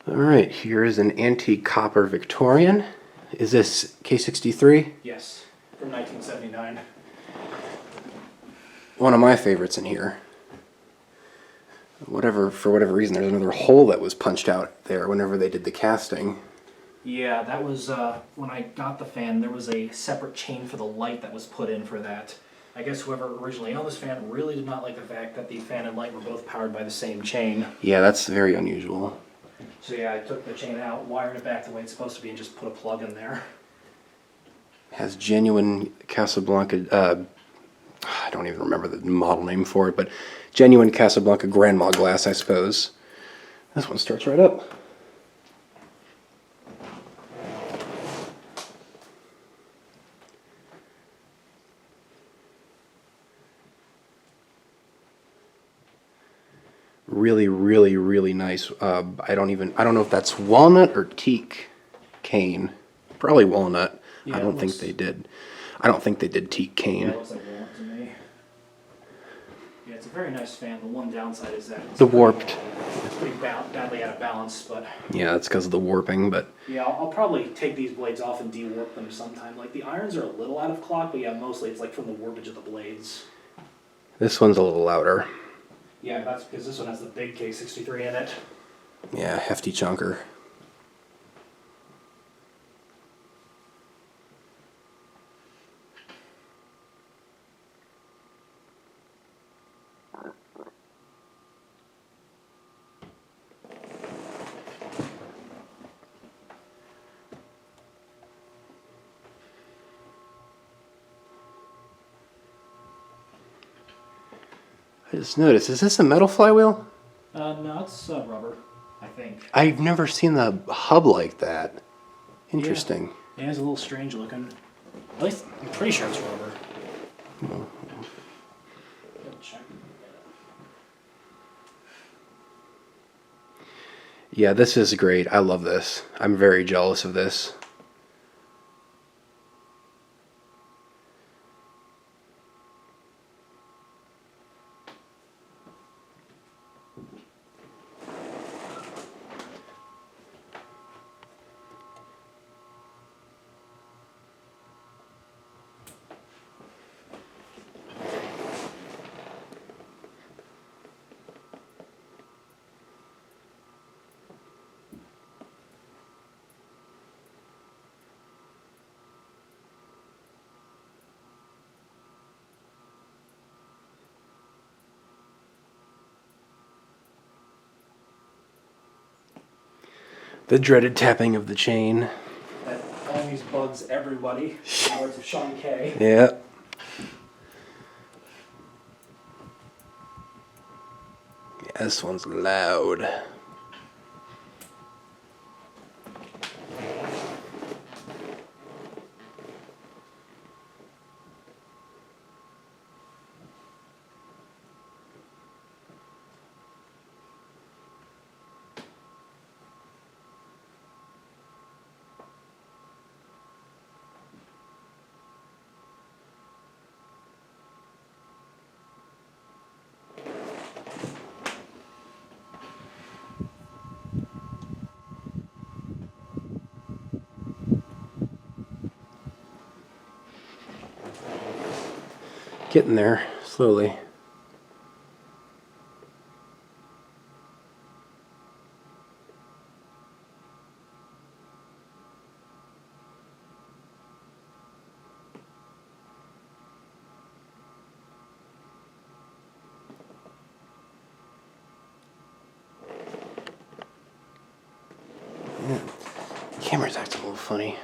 Alright, here is an antique copper Victorian. Is this K63? Yes, from 1979. One of my favorites in here. For whatever reason, there's another hole that was punched out there whenever they did the casting. Yeah, that was, when I got the fan, there was a separate chain for the light that was put in for that. I guess whoever originally owned this fan really did not like the fact that the fan and light were both powered by the same chain. Yeah, that's very unusual. So yeah, I took the chain out, wired it back the way it's supposed to be, and just put a plug in there. Has genuine Casablanca, I don't even remember the model name for it, but genuine Casablanca grandma glass, I suppose. This one starts right up. Really, really, really nice. I don't know if that's walnut or teak cane. Probably walnut. Yeah, I don't think they did. I don't think they did teak cane. Yeah, it looks like walnut to me. Yeah, it's a very nice fan. The one downside is that it's The warped. pretty badly out of balance, but Yeah, that's because of the warping, but yeah, I'll probably take these blades off and de-warp them sometime. Like, the irons are a little out of clock, but yeah, mostly it's like from the warpage of the blades. this one's a little louder. Yeah, that's because this one has the big K63 in it. Yeah, hefty chunker. I just noticed, is this a metal flywheel? No, it's rubber, I think. I've never seen the hub like that. Interesting. Yeah, it's a little strange looking. At least, I'm pretty sure it's rubber. Check. Yeah, this is great. I love this. I'm very jealous of this. The dreaded tapping of the chain. That always bugs everybody. Words of Sean K. Yeah. Yeah, this one's loud. Getting there, slowly. Yeah. Camera's acting a little funny.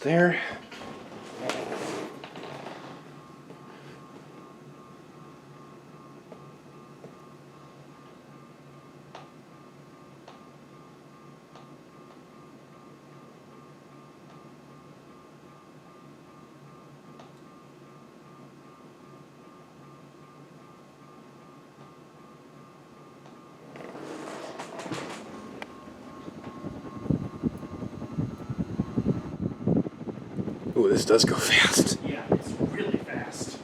there. Ooh, this does go fast. Yeah, it's really fast.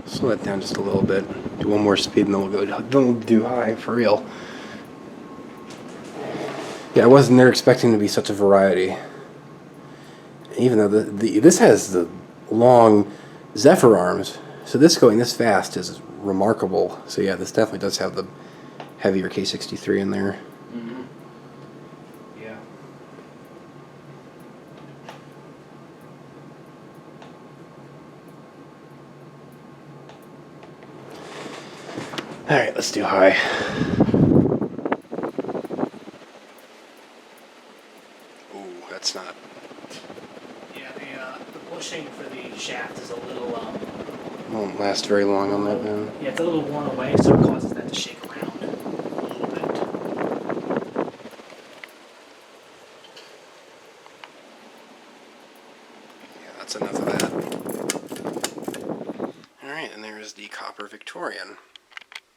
Slow that down just a little bit. Do one more speed and then we'll do high for real. Yeah, I wasn't there expecting to be such a variety. Even though this has the long Zephyr arms, so this going this fast is remarkable. So yeah, this definitely does have the heavier K63 in there. Mm-hmm. Yeah. All right, let's do high. Ooh, that's not. Yeah, the bushing for the shaft is a little Won't last very long on that man. yeah, it's a little worn away, so it causes that to shake around a little bit. Yeah, that's enough of that. All right, and there's the copper Victorian.